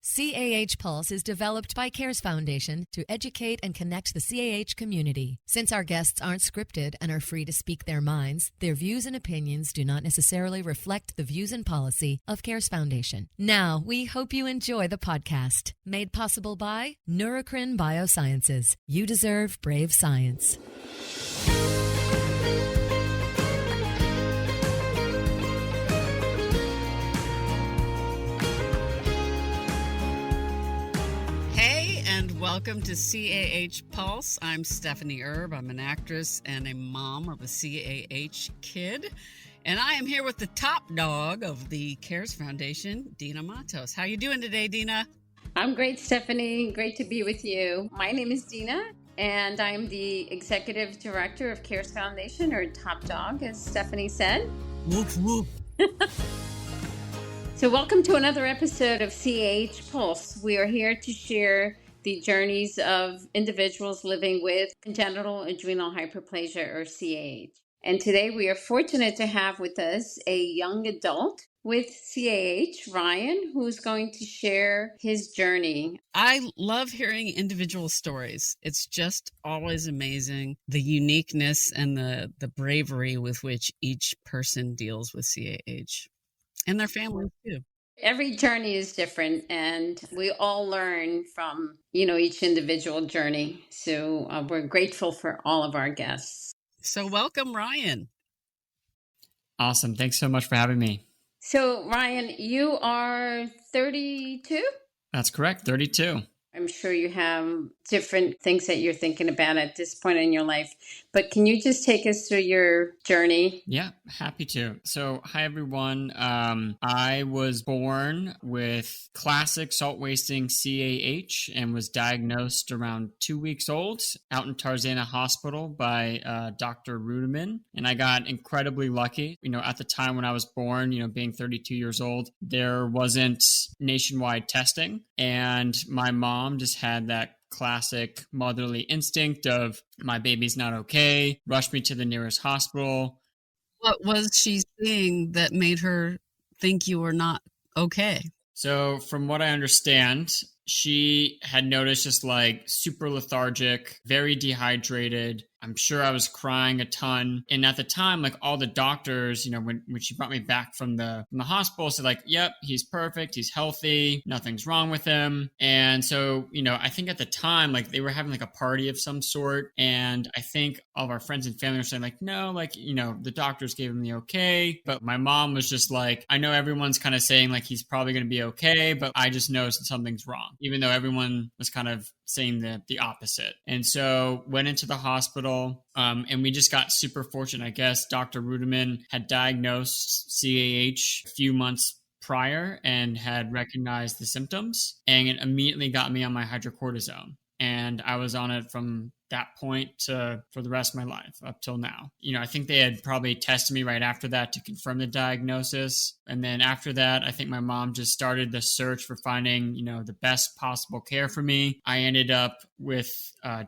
CAH Pulse is developed by CARES Foundation to educate and connect the CAH community. Since our guests aren't scripted and are free to speak their minds, their views and opinions do not necessarily reflect the views and policy of CARES Foundation. Now, we hope you enjoy the podcast, made possible by Neurocrine Biosciences. You deserve brave science. Welcome to CAH Pulse. I'm Stephanie Erb. I'm an actress and a mom of a CAH kid. And I am here with the top dog of the CARES Foundation, Dina Matos. How you doing today, Dina? I'm great, Stephanie. Great to be with you. My name is Dina, and I'm the Executive Director of CARES Foundation, or Top Dog, as Stephanie said. Woof, woof. So welcome to another episode of CAH Pulse. We are here to share the journeys of individuals living with congenital adrenal hyperplasia, or CAH. And today we are fortunate to have with us a young adult with CAH, Ryan, who's going to share his journey. I love hearing individual stories. It's just always amazing, the uniqueness and the bravery with which each person deals with CAH and their families too. Every journey is different, and we all learn from, each individual journey. So we're grateful for all of our guests. So welcome, Ryan. Awesome. Thanks so much for having me. So, Ryan, you are 32? That's correct, 32. I'm sure you have different things that you're thinking about at this point in your life, but can you just take us through your journey? Yeah, happy to. So, hi everyone. I was born with classic salt wasting CAH and was diagnosed around 2 weeks old out in Tarzana Hospital by Dr. Ruderman. And I got incredibly lucky. At the time when I was born, being 32 years old, there wasn't nationwide testing. And my mom just had that classic motherly instinct of my baby's not okay, rush me to the nearest hospital. What was she seeing that made her think you were not okay? So from what I understand, she had noticed just like super lethargic, very dehydrated. I'm sure I was crying a ton. And at the time, like all the doctors, when she brought me back from the hospital, said like, yep, he's perfect. He's healthy. Nothing's wrong with him. And so, I think at the time, like they were having like a party of some sort. And I think all of our friends and family were saying like, no, like, the doctors gave him the okay. But my mom was just like, I know everyone's kind of saying like, he's probably going to be okay, but I just noticed that something's wrong, even though everyone was kind of saying the opposite. And so went into the hospital and we just got super fortunate. I guess Dr. Ruderman had diagnosed CAH a few months prior and had recognized the symptoms, and it immediately got me on my hydrocortisone. And I was on it from that point for the rest of my life up till now. I think they had probably tested me right after that to confirm the diagnosis. And then after that, I think my mom just started the search for finding, the best possible care for me. I ended up with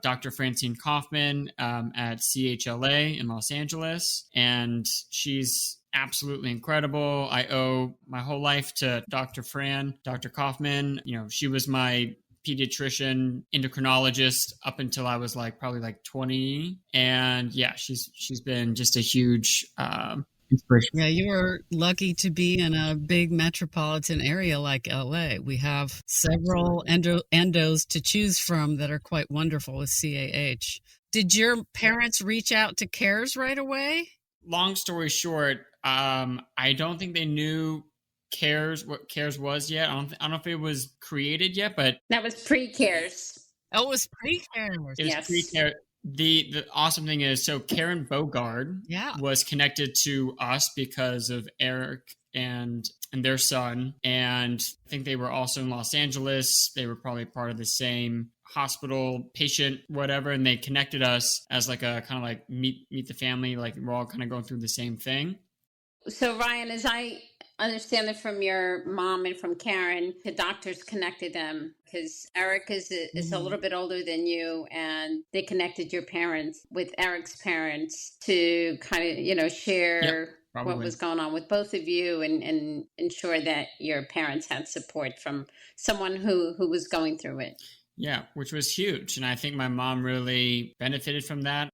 Dr. Francine Kaufman at CHLA in Los Angeles, and she's absolutely incredible. I owe my whole life to Dr. Kaufman. She was my pediatrician endocrinologist up until I was probably 20. And yeah, she's been just a huge inspiration. Yeah, you were lucky to be in a big metropolitan area like LA. We have several endos to choose from that are quite wonderful with CAH. Did your parents reach out to CARES right away? Long story short, I don't think they knew what CARES was yet. I don't know if it was created yet, but that was pre-CARES. Oh, it was pre-CARES. It was pre-CARES. The awesome thing is, so Karen Bogard was connected to us because of Eric and their son, and I think they were also in Los Angeles. They were probably part of the same hospital, patient, whatever, and they connected us as like a kind of like meet the family, like we're all kind of going through the same thing. So Ryan, as I understand it from your mom and from Karen, the doctors connected them because Eric is a little bit older than you, and they connected your parents with Eric's parents to kind of, share what was going on with both of you, and ensure that your parents had support from someone who was going through it. Yeah, which was huge. And I think my mom really benefited from that.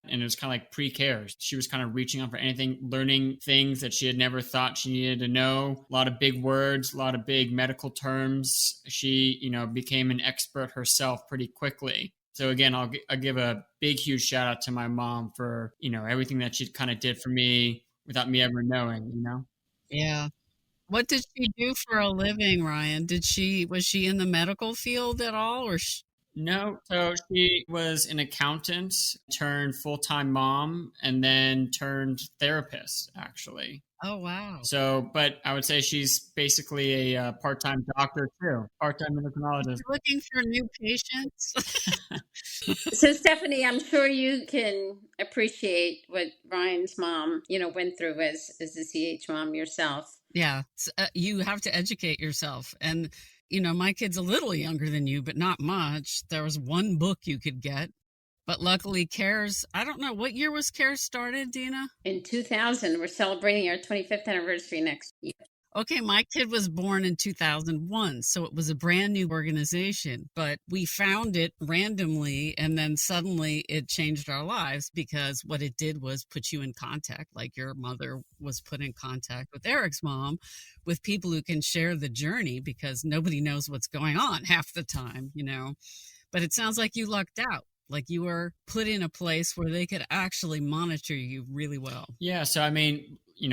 And it was kind of like pre-care. She was kind of reaching out for anything, learning things that she had never thought she needed to know. A lot of big words, a lot of big medical terms. She, became an expert herself pretty quickly. So again, I'll give a big, huge shout out to my mom for, everything that she kind of did for me without me ever knowing. Yeah. What did she do for a living, Ryan? Was she in the medical field at all, or? No, so she was an accountant, turned full-time mom, and then turned therapist, actually. Oh, wow. So, but I would say she's basically a part-time doctor too, part-time endocrinologist. Looking for new patients? So, Stephanie, I'm sure you can appreciate what Ryan's mom, went through as a CH mom yourself. Yeah, you have to educate yourself. And my kid's a little younger than you, but not much. There was one book you could get. But luckily, CARES, I don't know, what year was CARES started, Dina? In 2000. We're celebrating our 25th anniversary next year. Okay, my kid was born in 2001, so it was a brand new organization. But we found it randomly, and then suddenly it changed our lives, because what it did was put you in contact, like your mother was put in contact with Eric's mom, with people who can share the journey, because nobody knows what's going on half the time, But it sounds like you lucked out. Like you were put in a place where they could actually monitor you really well. Yeah. So,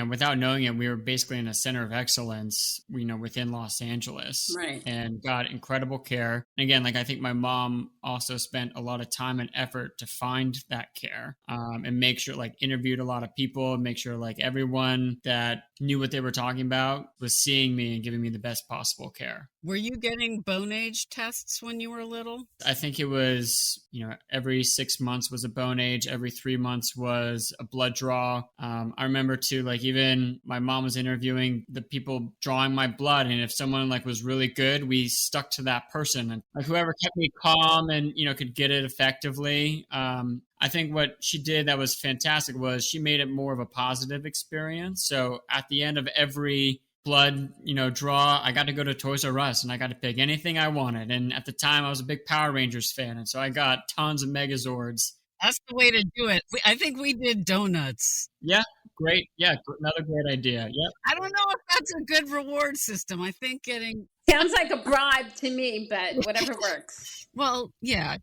without knowing it, we were basically in a center of excellence, within Los Angeles. Right. And got incredible care. And again, I think my mom also spent a lot of time and effort to find that care, and make sure, interviewed a lot of people, make sure, everyone that knew what they were talking about was seeing me and giving me the best possible care. Were you getting bone age tests when you were little? I think it was, every 6 months was a bone age. Every 3 months was a blood draw. I remember too, even my mom was interviewing the people drawing my blood. And if someone was really good, we stuck to that person. And whoever kept me calm and, could get it effectively. I think what she did that was fantastic was she made it more of a positive experience. So at the end of every blood, draw, I got to go to Toys R Us and I got to pick anything I wanted. And at the time I was a big Power Rangers fan. And so I got tons of Megazords. That's the way to do it. I think we did donuts. Yeah, great. Yeah, another great idea. Yep. I don't know if that's a good reward system. I think getting... Sounds like a bribe to me, but whatever works. Well, yeah.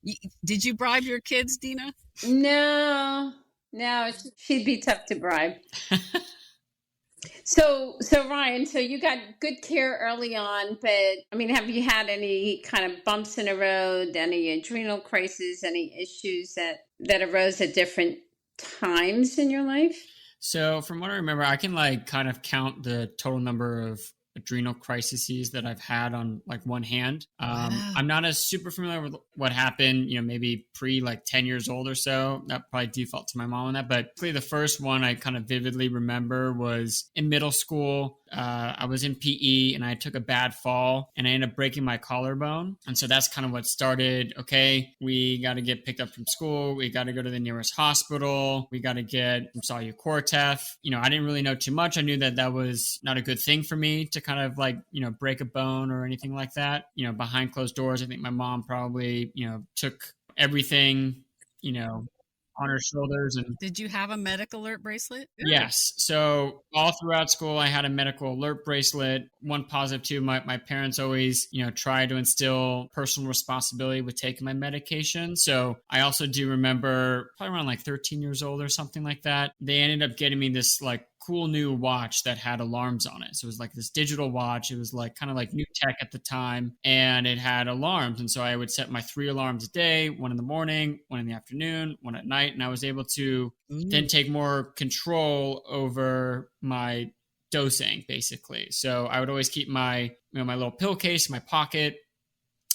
Did you bribe your kids, Dina? No, she'd be tough to bribe. So Ryan, so you got good care early on, but have you had any kind of bumps in the road, any adrenal crises, any issues that arose at different times in your life? So from what I remember, I can kind of count the total number of adrenal crises that I've had on one hand. Wow. I'm not as super familiar with what happened, maybe pre 10 years old or so. That probably default to my mom on that. But the first one I kind of vividly remember was in middle school. I was in PE and I took a bad fall and I ended up breaking my collarbone. And so that's kind of what started. Okay, we got to get picked up from school. We got to go to the nearest hospital. We got to get Cortef. I didn't really know too much. I knew that was not a good thing for me to kind of break a bone or anything like that. Behind closed doors, I think my mom probably, took everything, on her shoulders. And did you have a medical alert bracelet? Yes. So all throughout school, I had a medical alert bracelet. One positive too, my parents always, try to instill personal responsibility with taking my medication. So I also do remember probably around 13 years old or something like that. They ended up getting me this cool new watch that had alarms on it. So it was this digital watch. It was kind of new tech at the time, and it had alarms. And so I would set my 3 alarms a day, 1 in the morning, 1 in the afternoon, 1 at night. And I was able to then take more control over my dosing, basically. So I would always keep my, my little pill case in my pocket.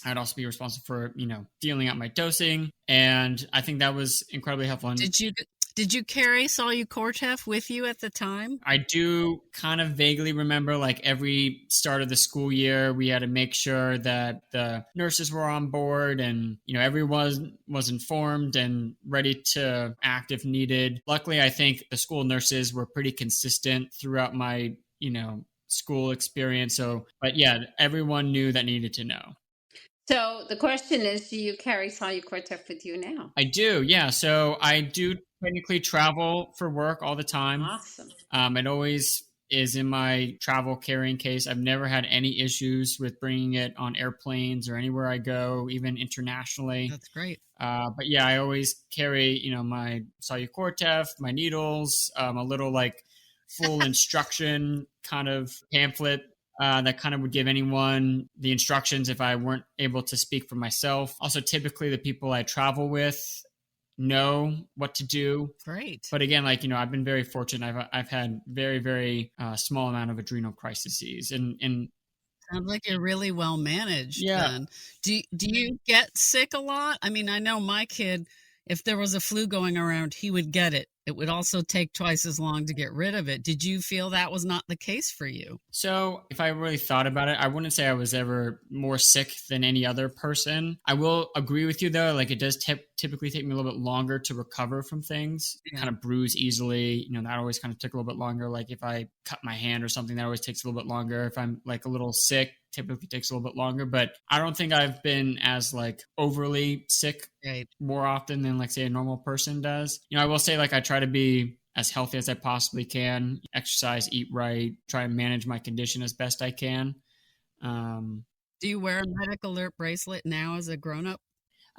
I'd also be responsible for, dealing out my dosing. And I think that was incredibly helpful. And Did you carry Solu-Cortef with you at the time? I do kind of vaguely remember like every start of the school year, we had to make sure that the nurses were on board and, everyone was informed and ready to act if needed. Luckily, I think the school nurses were pretty consistent throughout my, school experience. So, but yeah, everyone knew that needed to know. So the question is, do you carry Solu-Cortef with you now? I do, yeah. So I do technically travel for work all the time. Awesome. It always is in my travel carrying case. I've never had any issues with bringing it on airplanes or anywhere I go, even internationally. That's great. But yeah, I always carry, my Solu-Cortef, my needles, a little like full instruction kind of pamphlet that kind of would give anyone the instructions if I weren't able to speak for myself. Also, typically the people I travel with know what to do. Great. But again, like, I've been very fortunate. I've had very, very small amount of adrenal crises and sounds like you're really well managed. Yeah. Then. Do you get sick a lot? I mean, I know my kid, if there was a flu going around, he would get it. It would also take twice as long to get rid of it. Did you feel that was not the case for you? So if I really thought about it, I wouldn't say I was ever more sick than any other person. I will agree with you, though. Like, it does typically take me a little bit longer to recover from things. Yeah. Kind of bruise easily. That always kind of took a little bit longer. Like if I cut my hand or something, that always takes a little bit longer. If I'm like a little sick, typically takes a little bit longer. But I don't think I've been as like overly sick more often than like say a normal person does. I will say like I try to be as healthy as I possibly can, exercise, eat right, try and manage my condition as best I can. Do you wear a medic alert bracelet now as a grown-up?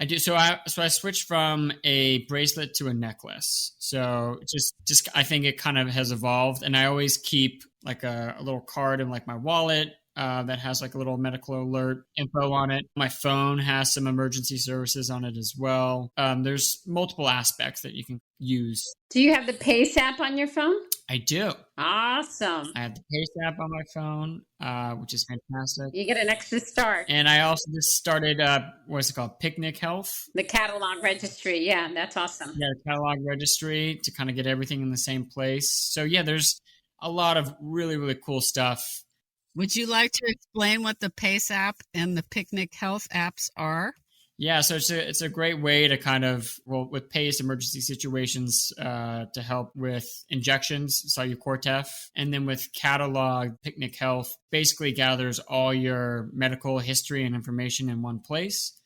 I do. So I switched from a bracelet to a necklace. So just I think it kind of has evolved, and I always keep like a little card in like my wallet that has like a little medical alert info on it. My phone has some emergency services on it as well. There's multiple aspects that you can use. Do you have the Pace app on your phone? I do. Awesome. I have the Pace app on my phone, which is fantastic. You get an extra star. And I also just started, what's it called? Picnic Health. The catalog registry. Yeah, that's awesome. Yeah, the catalog registry to kind of get everything in the same place. So yeah, there's a lot of really, really cool stuff. Would you like to explain what the Pace app and the Picnic Health apps are? Yeah, so it's a great way to kind of, with PACE emergency situations to help with injections, Solu-Cortef, and then with Catalog, Picnic Health basically gathers all your medical history and information in one place,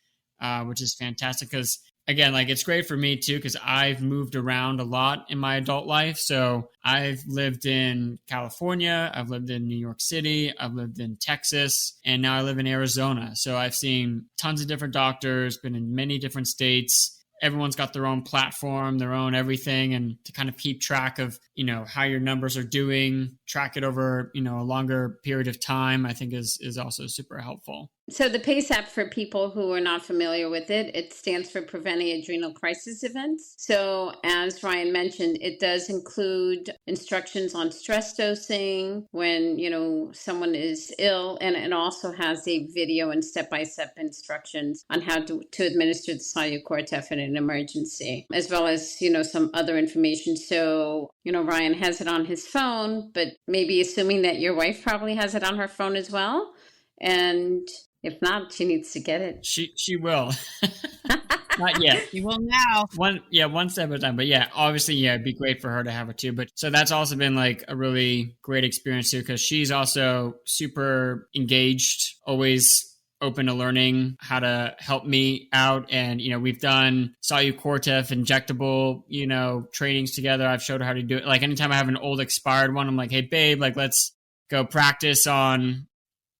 which is fantastic because, again, like it's great for me too because I've moved around a lot in my adult life. So I've lived in California, I've lived in New York City, I've lived in Texas, and now I live in Arizona. So I've seen tons of different doctors, been in many different states. Everyone's got their own platform, their own everything, and to kind of keep track of, how your numbers are doing, track it over, a longer period of time, I think is also super helpful. So the PACE app, for people who are not familiar with it, it stands for Preventing Adrenal Crisis Events. So as Ryan mentioned, it does include instructions on stress dosing when, someone is ill, and it also has a video and step-by-step instructions on how to administer the Solu-Cortef in an emergency, as well as, some other information. So, Ryan has it on his phone, but maybe assuming that your wife probably has it on her phone as well. And if not, she needs to get it. She will. Not yet. She will now. One step at a time. But yeah, obviously, yeah, it'd be great for her to have it too. But so that's also been like a really great experience too, because she's also super engaged, always open to learning how to help me out. And, we've done Solu-Cortef injectable, trainings together. I've showed her how to do it. Like anytime I have an old expired one, I'm like, hey babe, like let's go practice on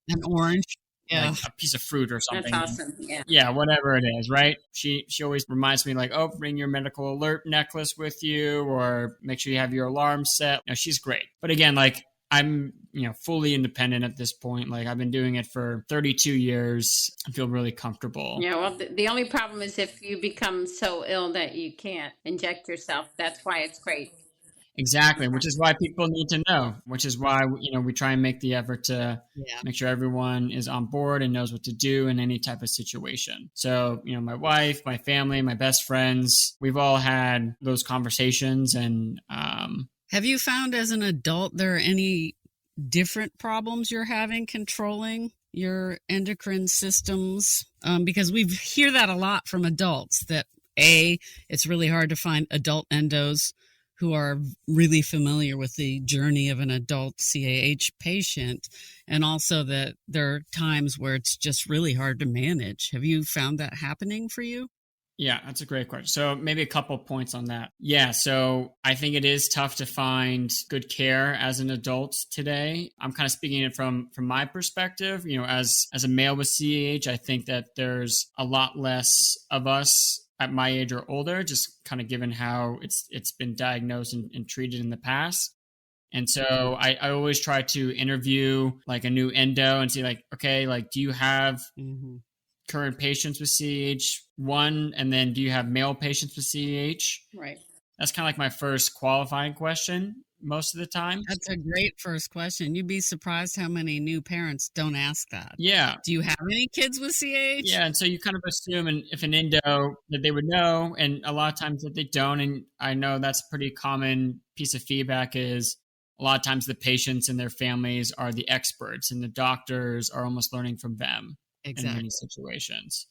an orange. Yeah. Like a piece of fruit or something. That's awesome. Yeah. Yeah, whatever it is, right? She always reminds me like, oh, bring your medical alert necklace with you, or make sure you have your alarm set. She's great. But again, like I'm, fully independent at this point. Like I've been doing it for 32 years. I feel really comfortable. Yeah. Well, the only problem is if you become so ill that you can't inject yourself. That's why it's great. Exactly, which is why people need to know, which is why, we try and make the effort to Yeah. make sure everyone is on board and knows what to do in any type of situation. So, my wife, my family, my best friends, we've all had those conversations. And have you found as an adult there are any different problems you're having controlling your endocrine systems? Because we hear that a lot from adults, that it's really hard to find adult endos who are really familiar with the journey of an adult CAH patient, and also that there are times where it's just really hard to manage. Have you found that happening for you? Yeah, that's a great question. So maybe a couple of points on that. Yeah, so I think it is tough to find good care as an adult today. I'm kind of speaking it from my perspective. As a male with CAH, I think that there's a lot less of us at my age or older, just kind of given how it's been diagnosed and treated in the past. And so I always try to interview like a new endo and see like, okay, like, do you have current patients with CAH1? And then do you have male patients with CAH? Right. That's kind of like my first qualifying question most of the time. That's a great first question. You'd be surprised how many new parents don't ask that. Yeah. Do you have any kids with CAH? Yeah. And so you kind of assume, and if an endo, that they would know, and a lot of times that they don't. And I know that's a pretty common piece of feedback is a lot of times the patients and their families are the experts, and the doctors are almost learning from them in many situations.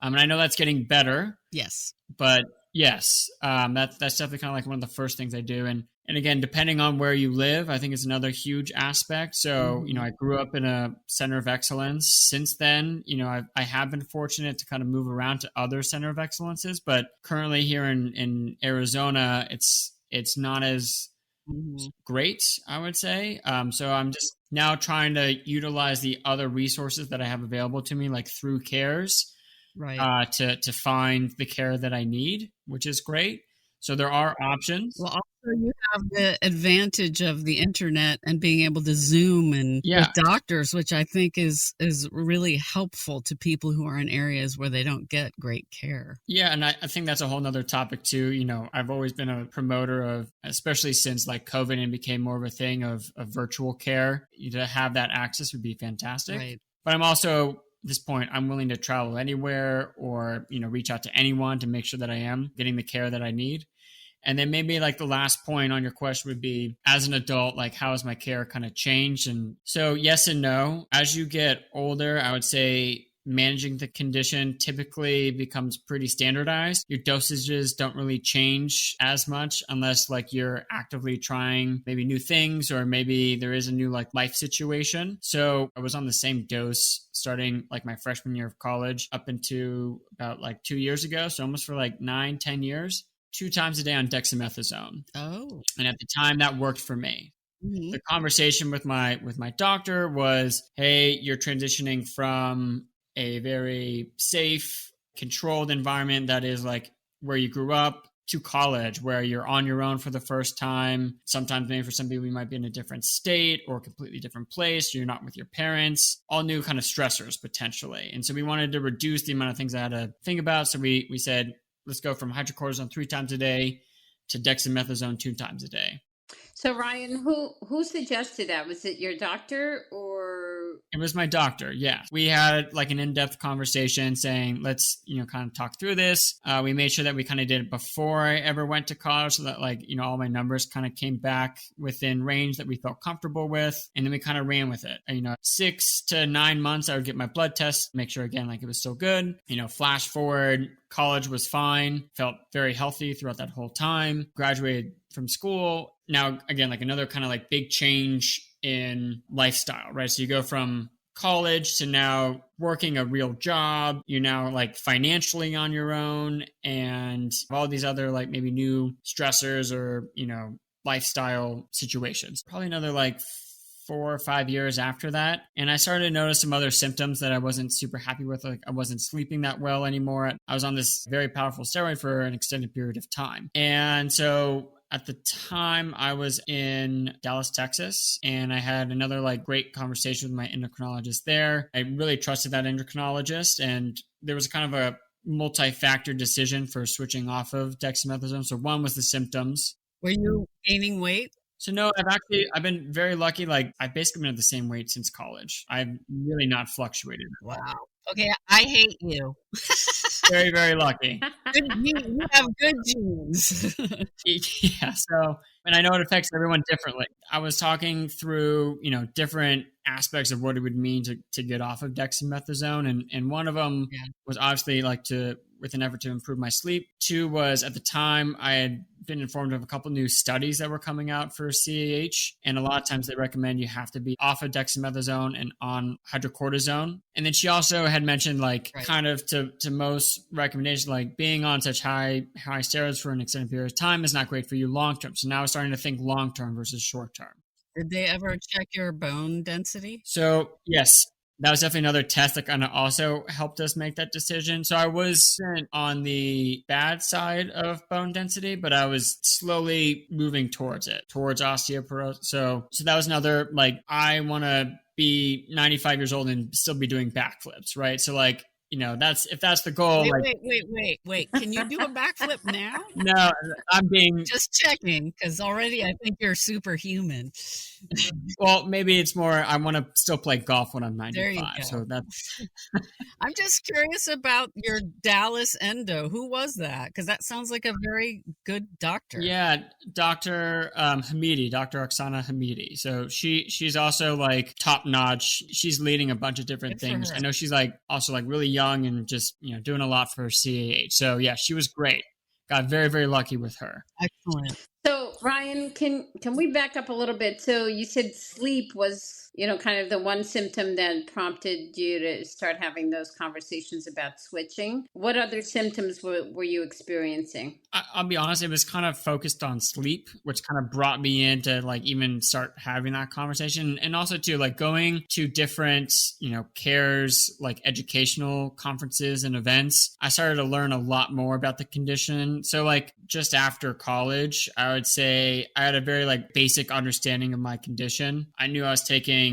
And I know that's getting better. Yes. But yes, that's definitely kind of like one of the first things I do. And again, depending on where you live, I think it's another huge aspect. So, I grew up in a center of excellence. Since then, I have been fortunate to kind of move around to other center of excellences, but currently here in Arizona, it's not as great, I would say. So I'm just now trying to utilize the other resources that I have available to me, like through CARES, right, to find the care that I need, which is great. So there are options. Well, also you have the advantage of the internet and being able to Zoom and with doctors, which I think is really helpful to people who are in areas where they don't get great care. Yeah, and I think that's a whole nother topic too. I've always been a promoter of, especially since like COVID and became more of a thing of virtual care. To have that access would be fantastic. Right. But I'm also, at this point, I'm willing to travel anywhere or, reach out to anyone to make sure that I am getting the care that I need. And then maybe like the last point on your question would be, as an adult, like how has my care kind of changed? And so yes and no. As you get older, I would say managing the condition typically becomes pretty standardized. Your dosages don't really change as much unless like you're actively trying maybe new things, or maybe there is a new like life situation. So I was on the same dose starting like my freshman year of college up into about like 2 years ago. So almost for like 9-10 years, 2 times a day on dexamethasone. Oh. And at the time that worked for me. The conversation with my doctor was, hey, you're transitioning from a very safe, controlled environment that is like where you grew up to college, where you're on your own for the first time. Sometimes maybe for some people, you might be in a different state or a completely different place. You're not with your parents, all new kind of stressors potentially. And so we wanted to reduce the amount of things I had to think about. So we said, let's go from hydrocortisone 3 times a day to dexamethasone 2 times a day. So Ryan, who suggested that? Was it your doctor or? It was my doctor. Yeah. We had like an in-depth conversation saying, let's, kind of talk through this. We made sure that we kind of did it before I ever went to college so that like, all my numbers kind of came back within range that we felt comfortable with. And then we kind of ran with it. 6 to 9 months, I would get my blood test, make sure again, like it was still good. Flash forward, college was fine, felt very healthy throughout that whole time, graduated from school. Now, again, like another kind of like big change in lifestyle, right? So you go from college to now working a real job. You're now like financially on your own, and all these other like maybe new stressors or, lifestyle situations. Probably another like 4 or 5 years after that. And I started to notice some other symptoms that I wasn't super happy with. Like I wasn't sleeping that well anymore. I was on this very powerful steroid for an extended period of time. And so at the time I was in Dallas, Texas, and I had another like great conversation with my endocrinologist there. I really trusted that endocrinologist, and there was kind of a multi-factor decision for switching off of dexamethasone. So one was the symptoms. Were you gaining weight? So no, I've been very lucky. Like I've basically been at the same weight since college. I've really not fluctuated. Wow. Okay, I hate you. Very, very lucky. You have good genes. Yeah. So, and I know it affects everyone differently. I was talking through, different aspects of what it would mean to get off of dexamethasone. And one of them was obviously with an effort to improve my sleep. Two was at the time I had been informed of a couple new studies that were coming out for CAH. And a lot of times they recommend you have to be off of dexamethasone and on hydrocortisone. And then she also had mentioned kind of to most recommendations, like being on such high steroids for an extended period of time is not great for you long term. So now I was starting to think long term versus short term. Did they ever check your bone density? So yes, that was definitely another test that kind of also helped us make that decision. So I was on the bad side of bone density, but I was slowly moving towards osteoporosis. So that was another, I want to be 95 years old and still be doing backflips, right? So if that's the goal. Wait. Can you do a backflip now? No, I'm being just checking, because already I think you're superhuman. Well, maybe it's more I want to still play golf when I'm 95. There you go. So that's I'm just curious about your Dallas endo. Who was that? Because that sounds like a very good doctor. Yeah, Dr. Hamidi, Dr. Oksana Hamidi. So she's also top notch. She's leading a bunch of different things. I know she's also really young and just doing a lot for CAH. So yeah, she was great. Got very, very lucky with her. Excellent. So Ryan, can we back up a little bit? So you said sleep was, kind of the one symptom that prompted you to start having those conversations about switching. What other symptoms were you experiencing? I'll be honest, it was kind of focused on sleep, which kind of brought me into even start having that conversation. And also too, going to different, CARES, educational conferences and events. I started to learn a lot more about the condition. So just after college, I would say I had a very basic understanding of my condition. I knew I was taking,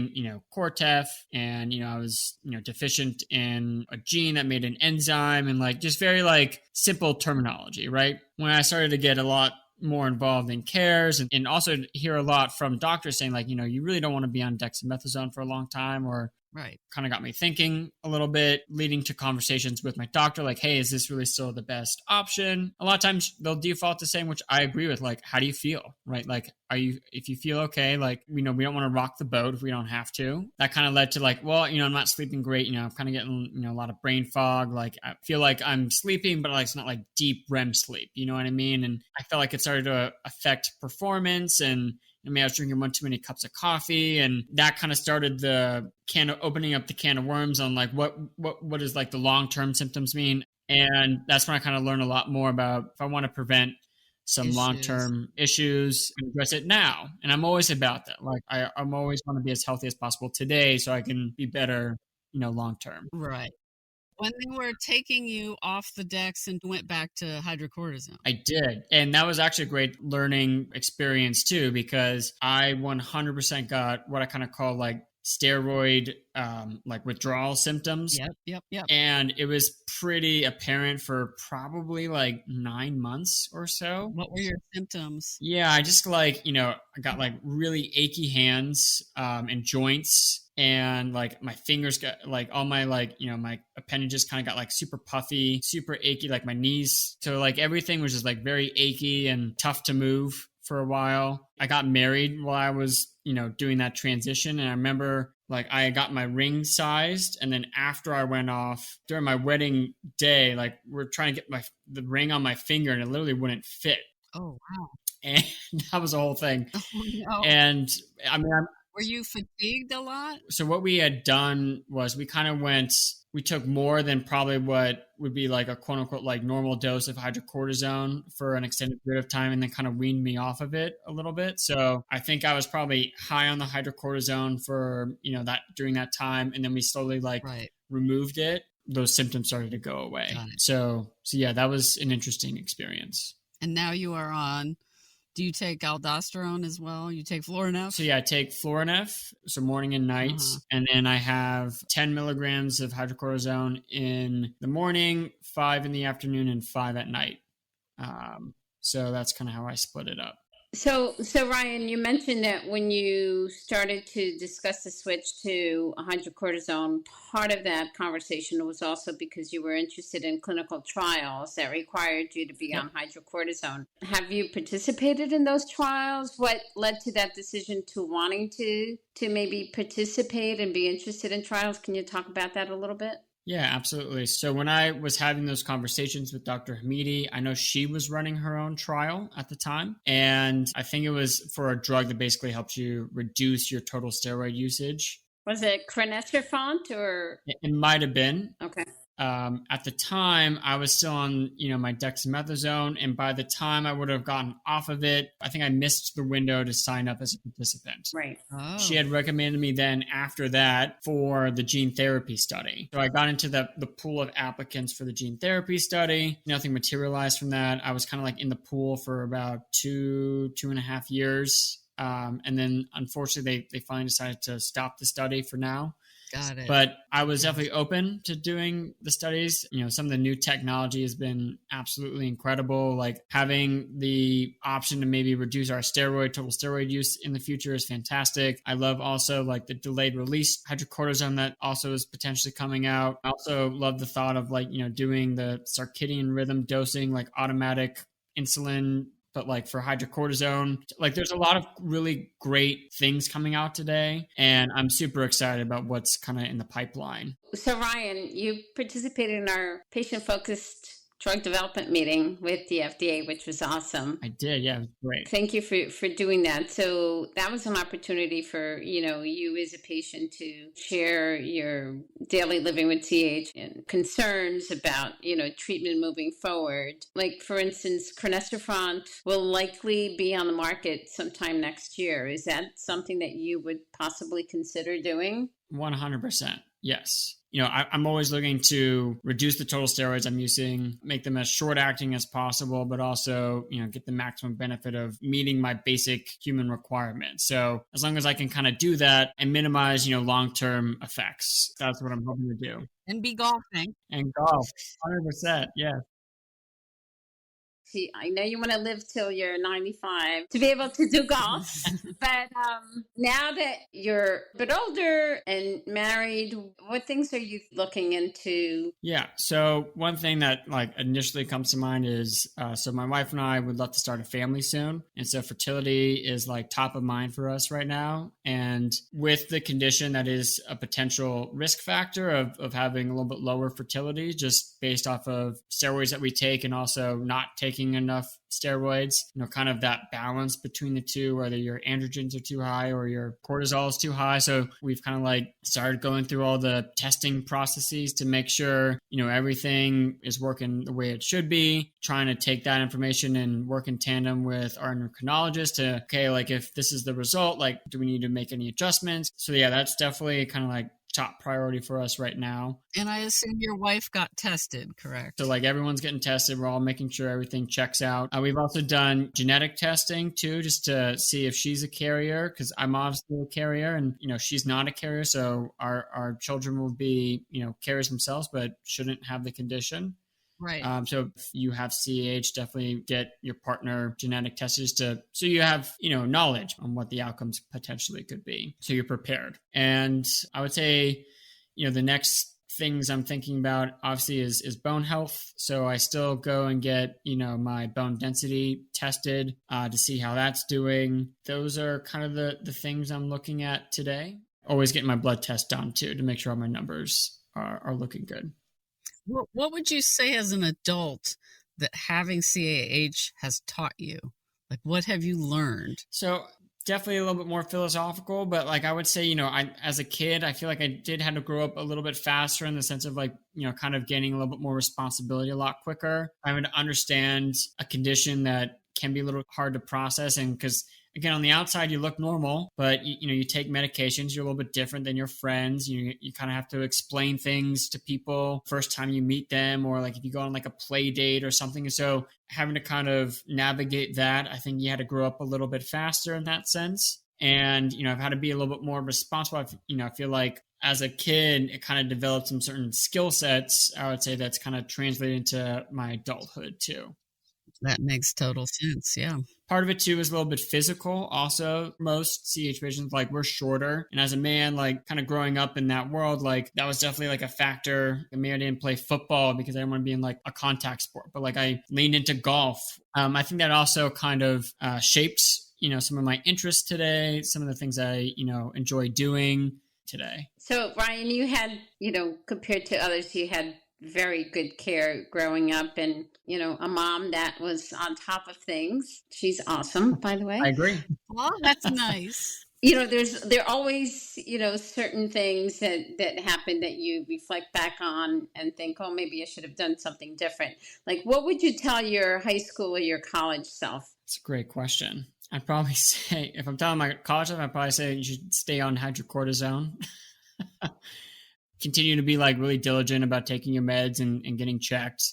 Cortef, and, I was, deficient in a gene that made an enzyme, and just very simple terminology, right? When I started to get a lot more involved in CARES and also hear a lot from doctors saying you really don't want to be on dexamethasone for a long time, or right, kind of got me thinking a little bit, leading to conversations with my doctor, hey, is this really still the best option? A lot of times they'll default to saying, which I agree with, how do you feel, right? If you feel okay, we don't want to rock the boat if we don't have to. That kind of led to I'm not sleeping great. I'm kind of getting, a lot of brain fog. I feel like I'm sleeping, but it's not deep REM sleep. You know what I mean? And I felt like it started to affect performance, and I was drinking one too many cups of coffee, and that kind of started the opening up the can of worms on what does the long-term symptoms mean. And that's when I kind of learned a lot more about if I want to prevent some long-term issues and address it now. And I'm always about that. I'm always want to be as healthy as possible today so I can be better, long-term. Right. When they were taking you off the Dex and went back to hydrocortisone. I did. And that was actually a great learning experience too, because I 100% got what I kind of call steroid withdrawal symptoms. Yep. And it was pretty apparent for probably 9 months or so. What were your symptoms? Yeah, I just I got really achy hands and joints. And my fingers got all my my appendages kind of got super puffy, super achy, my knees. So everything was just very achy and tough to move for a while. I got married while I was, doing that transition. And I remember I got my ring sized. And then after I went off during my wedding day, we're trying to get the ring on my finger and it literally wouldn't fit. Oh, wow. And that was the whole thing. Oh, no. And I mean, were you fatigued a lot? So what we had done was we took more than probably what would be a quote unquote normal dose of hydrocortisone for an extended period of time, and then kind of weaned me off of it a little bit. So I think I was probably high on the hydrocortisone for, that during that time. And then we slowly removed it. Those symptoms started to go away. So yeah, that was an interesting experience. And now you are on. Do you take aldosterone as well? You take Florinef? So yeah, I take Florinef, so morning and night. And then I have 10 milligrams of hydrocortisone in the morning, 5 in the afternoon, and 5 at night. So that's kind of how I split it up. So Ryan, you mentioned that when you started to discuss the switch to hydrocortisone, part of that conversation was also because you were interested in clinical trials that required you to be Yep. on hydrocortisone. Have you participated in those trials? What led to that decision to wanting to maybe participate and be interested in trials? Can you talk about that a little bit? Yeah, absolutely. So when I was having those conversations with Dr. Hamidi, I know she was running her own trial at the time. And I think it was for a drug that basically helps you reduce your total steroid usage. Was it crinecerfont or? It might have been. Okay. At the time, I was still on, my dexamethasone, and by the time I would have gotten off of it, I think I missed the window to sign up as a participant. Right. Oh. She had recommended me then after that for the gene therapy study. So I got into the pool of applicants for the gene therapy study. Nothing materialized from that. I was kind of like in the pool for about two and a half years. And then unfortunately, they finally decided to stop the study for now. Got it. But I was definitely open to doing the studies. Some of the new technology has been absolutely incredible. Like having the option to maybe reduce our total steroid use in the future is fantastic. I love also like the delayed release hydrocortisone that also is potentially coming out. I also love the thought of doing the circadian rhythm dosing, like automatic insulin, but like for hydrocortisone, like there's a lot of really great things coming out today. And I'm super excited about what's kind of in the pipeline. So Ryan, you participated in our patient-focused drug development meeting with the FDA, which was awesome. I did. Yeah, it was great. Thank you for doing that. So that was an opportunity for, you as a patient to share your daily living with CAH and concerns about, treatment moving forward. Like, for instance, crinecerfont will likely be on the market sometime next year. Is that something that you would possibly consider doing? 100%. Yes. I'm always looking to reduce the total steroids I'm using, make them as short acting as possible, but also, get the maximum benefit of meeting my basic human requirements. So as long as I can kind of do that and minimize, long-term effects, that's what I'm hoping to do. And be golfing. And golf, 100%. Yeah. See, I know you want to live till you're 95 to be able to do golf, but now that you're a bit older and married, what things are you looking into? Yeah. So one thing that like initially comes to mind is, so my wife and I would love to start a family soon. And so fertility is like top of mind for us right now. And with the condition that is a potential risk factor of having a little bit lower fertility, just based off of steroids that we take and also not taking enough steroids, kind of that balance between the two, whether your androgens are too high or your cortisol is too high. So we've kind of like started going through all the testing processes to make sure, everything is working the way it should be, trying to take that information and work in tandem with our endocrinologist to, okay, like if this is the result, like, do we need to make any adjustments? So yeah, that's definitely kind of like top priority for us right now. And I assume your wife got tested, correct? So like everyone's getting tested. We're all making sure everything checks out. We've also done genetic testing too, just to see if she's a carrier, because I'm obviously a carrier and, she's not a carrier. So our children will be, carriers themselves, but shouldn't have the condition. Right. So if you have CAH, definitely get your partner genetic tested so you have, knowledge on what the outcomes potentially could be. So you're prepared. And I would say, the next things I'm thinking about obviously is bone health. So I still go and get, my bone density tested to see how that's doing. Those are kind of the things I'm looking at today. Always getting my blood test done too, to make sure all my numbers are looking good. What would you say as an adult that having CAH has taught you? Like, what have you learned? So definitely a little bit more philosophical, but like I would say, as a kid, I feel like I did have to grow up a little bit faster in the sense of like, kind of gaining a little bit more responsibility a lot quicker. I would understand a condition that can be a little hard to process. And because again, on the outside, you look normal, but you take medications, you're a little bit different than your friends. You kind of have to explain things to people first time you meet them, or like if you go on like a play date or something. And so having to kind of navigate that, I think you had to grow up a little bit faster in that sense. And, I've had to be a little bit more responsible. I feel like as a kid, it kind of developed some certain skill sets, I would say, that's kind of translated into my adulthood too. That makes total sense. Yeah. Part of it too is a little bit physical. Also, most CH patients, like, we're shorter. And as a man, like, kind of growing up in that world, like, that was definitely like a factor. Maybe I didn't play football because I didn't want to be in like a contact sport, but like I leaned into golf. I think that also kind of shaped, some of my interests today, some of the things I, enjoy doing today. So, Ryan, you had, compared to others, you had very good care growing up, and a mom that was on top of things. She's awesome, by the way. I agree. Well, that's nice. There are always certain things that happen that you reflect back on and think, oh, maybe I should have done something different. Like, what would you tell your high school or your college self? That's a great question. I'd probably say, if I'm telling my college self, I'd probably say you should stay on hydrocortisone. Continue to be like really diligent about taking your meds and getting checked.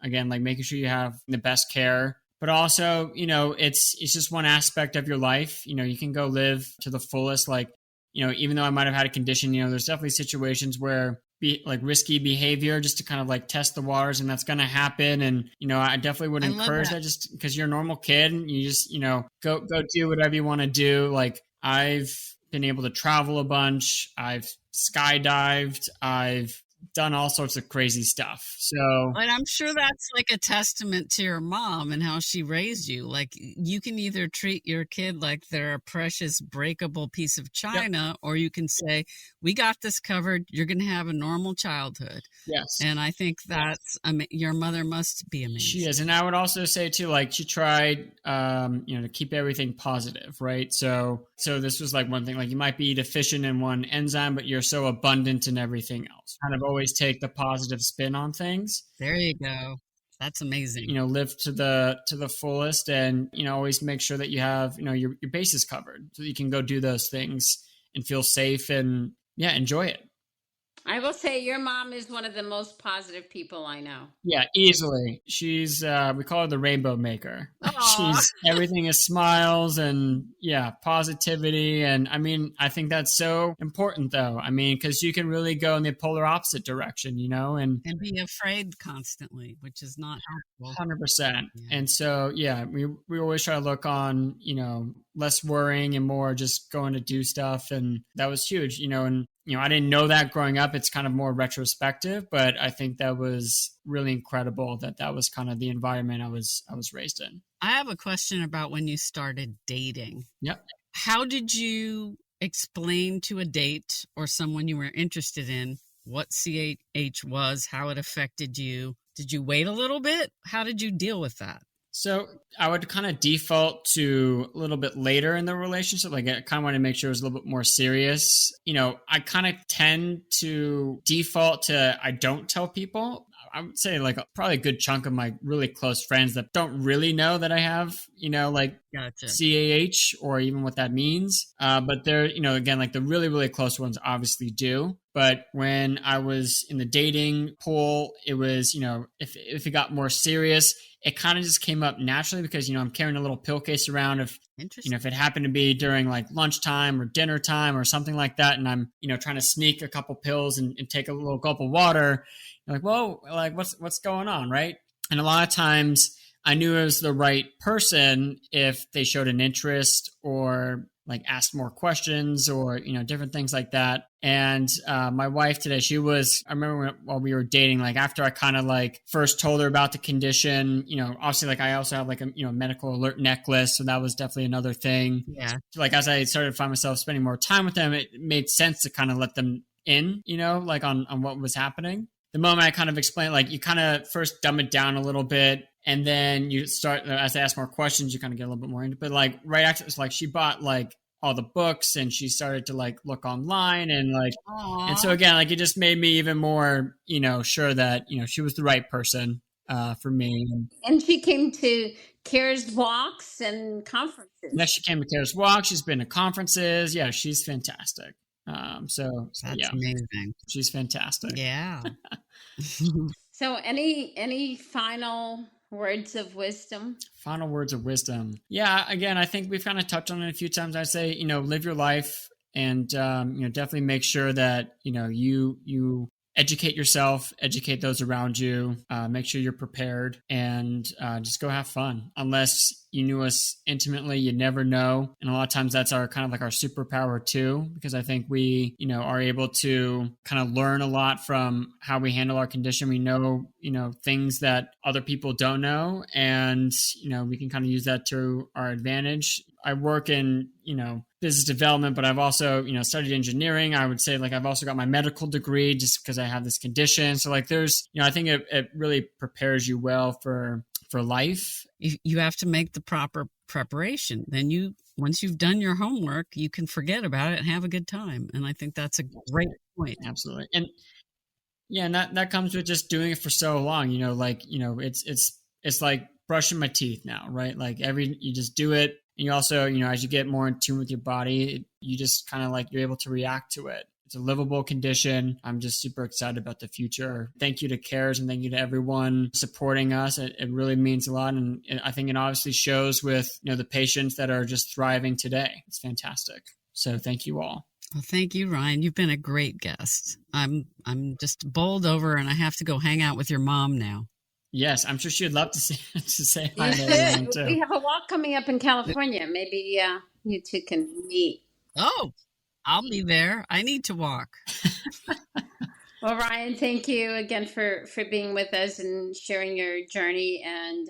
Again, like making sure you have the best care. But also, it's just one aspect of your life. You can go live to the fullest. Like, even though I might have had a condition, there's definitely situations where like risky behavior just to kind of like test the waters, and that's going to happen. And, I definitely would encourage that just because you're a normal kid and you just, go do whatever you want to do. Like, I've been able to travel a bunch. I've skydived. I've done all sorts of crazy stuff. So, and I'm sure that's like a testament to your mom and how she raised you. Like, you can either treat your kid like they're a precious breakable piece of china, or you can say, we got this covered. You're going to have a normal childhood. Yes. And I think that's, your mother must be amazing. She is. And I would also say too, like, she tried, to keep everything positive, right? So this was like one thing, like you might be deficient in one enzyme, but you're so abundant in everything else. Kind of always take the positive spin on things. There you go. That's amazing. Live to the fullest, and always make sure that you have your bases covered so that you can go do those things and feel safe and enjoy it. I will say your mom is one of the most positive people I know. Yeah, easily. She's, we call her the rainbow maker. Aww. Everything is smiles and positivity. And I mean, I think that's so important though. I mean, because you can really go in the polar opposite direction, and be afraid constantly, which is not helpful. 100%. Yeah. And so, we always try to look on, less worrying and more just going to do stuff. And that was huge, and I didn't know that growing up. It's kind of more retrospective, but I think that was really incredible that was kind of the environment I was raised in. I have a question about when you started dating. Yep. How did you explain to a date or someone you were interested in what CAH was, how it affected you? Did you wait a little bit? How did you deal with that? So I would kind of default to a little bit later in the relationship. Like, I kind of want to make sure it was a little bit more serious. I kind of tend to default to, I don't tell people. I would say like probably a good chunk of my really close friends that don't really know that I have, Gotcha. CAH or even what that means. But they're, again, like the really, really close ones obviously do. But when I was in the dating pool, it was, if it got more serious, it kind of just came up naturally because, I'm carrying a little pill case around. If it happened to be during like lunchtime or dinner time or something like that, and I'm, trying to sneak a couple pills and take a little gulp of water, you're like, whoa, like what's going on, right? And a lot of times I knew it was the right person if they showed an interest or like asked more questions or, different things like that. And my wife today, I remember while we were dating, like after I kind of like first told her about the condition, obviously like I also have like a, medical alert necklace. So that was definitely another thing. Yeah. Like as I started to find myself spending more time with them, it made sense to kind of let them in, like on what was happening. The moment I kind of explained, like you kind of first dumb it down a little bit. And then you start, as I ask more questions, you kind of get a little bit more into it. But like right after, it's like she bought like all the books and she started to like look online and like, Aww. And so again, like it just made me even more, sure that, she was the right person for me. And she came to CARES walks and conferences. Yeah, she came to CARES walks. She's been to conferences. Yeah, she's fantastic. So that's amazing. She's fantastic. Yeah. So any final words of wisdom? Final words of wisdom. Yeah, again, I think we've kind of touched on it a few times. I say, live your life and, definitely make sure that, you educate yourself, educate those around you, make sure you're prepared, and just go have fun. Unless you knew us intimately, you never know. And a lot of times that's our kind of like our superpower too, because I think we, are able to kind of learn a lot from how we handle our condition. We know, things that other people don't know, and, we can kind of use that to our advantage. I work in, business development, but I've also, studied engineering. I would say like I've also got my medical degree just because I have this condition. So like there's, I think it really prepares you well for life. You have to make the proper preparation. Then once you've done your homework, you can forget about it and have a good time. And I think that's a great point. Absolutely. And yeah, and that comes with just doing it for so long, it's like brushing my teeth now, right? Like you just do it. And you also, as you get more in tune with your body, you just kind of like, you're able to react to it. It's a livable condition. I'm just super excited about the future. Thank you to CARES and thank you to everyone supporting us. It really means a lot. And I think it obviously shows with, the patients that are just thriving today. It's fantastic. So thank you all. Well, thank you, Ryan. You've been a great guest. I'm just bowled over and I have to go hang out with your mom now. Yes, I'm sure she would love to say hi to everyone too. We have a walk coming up in California. Maybe you two can meet. Oh, I'll be there. I need to walk. Well, Ryan, thank you again for being with us and sharing your journey and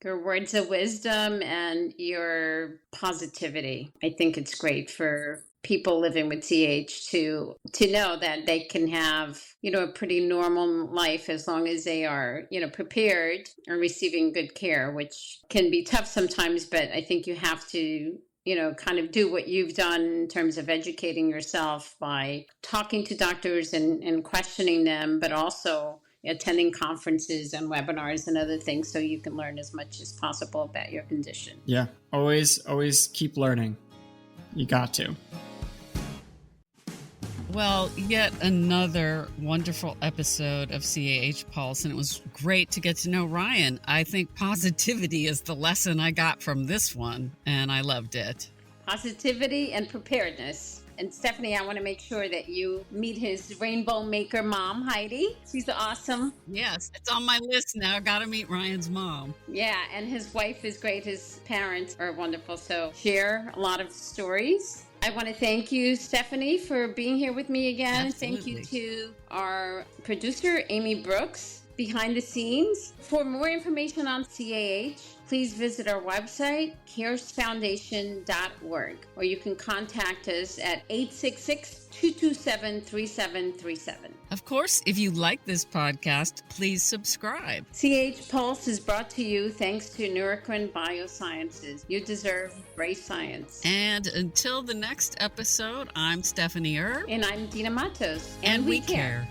your words of wisdom and your positivity. I think it's great for people living with CAH to know that they can have, a pretty normal life as long as they are, prepared and receiving good care, which can be tough sometimes, but I think you have to, kind of do what you've done in terms of educating yourself by talking to doctors and questioning them, but also attending conferences and webinars and other things so you can learn as much as possible about your condition. Yeah, always keep learning. You got to. Well, yet another wonderful episode of CAH Pulse, and it was great to get to know Ryan. I think positivity is the lesson I got from this one, and I loved it. Positivity and preparedness. And Stephanie, I want to make sure that you meet his rainbow maker mom, Heidi. She's awesome. Yes, it's on my list now. I got to meet Ryan's mom. Yeah, and his wife is great. His parents are wonderful. So share a lot of stories. I want to thank you, Stephanie, for being here with me again. Absolutely. Thank you to our producer, Amy Brooks, behind the scenes. For more information on CAH, please visit our website, caresfoundation.org, or you can contact us at 866-227-3737. Of course, if you like this podcast, please subscribe. CAH Pulse is brought to you thanks to Neurocrine Biosciences. You deserve great science. And until the next episode, I'm Stephanie Erb. And I'm Dina Matos. And we care.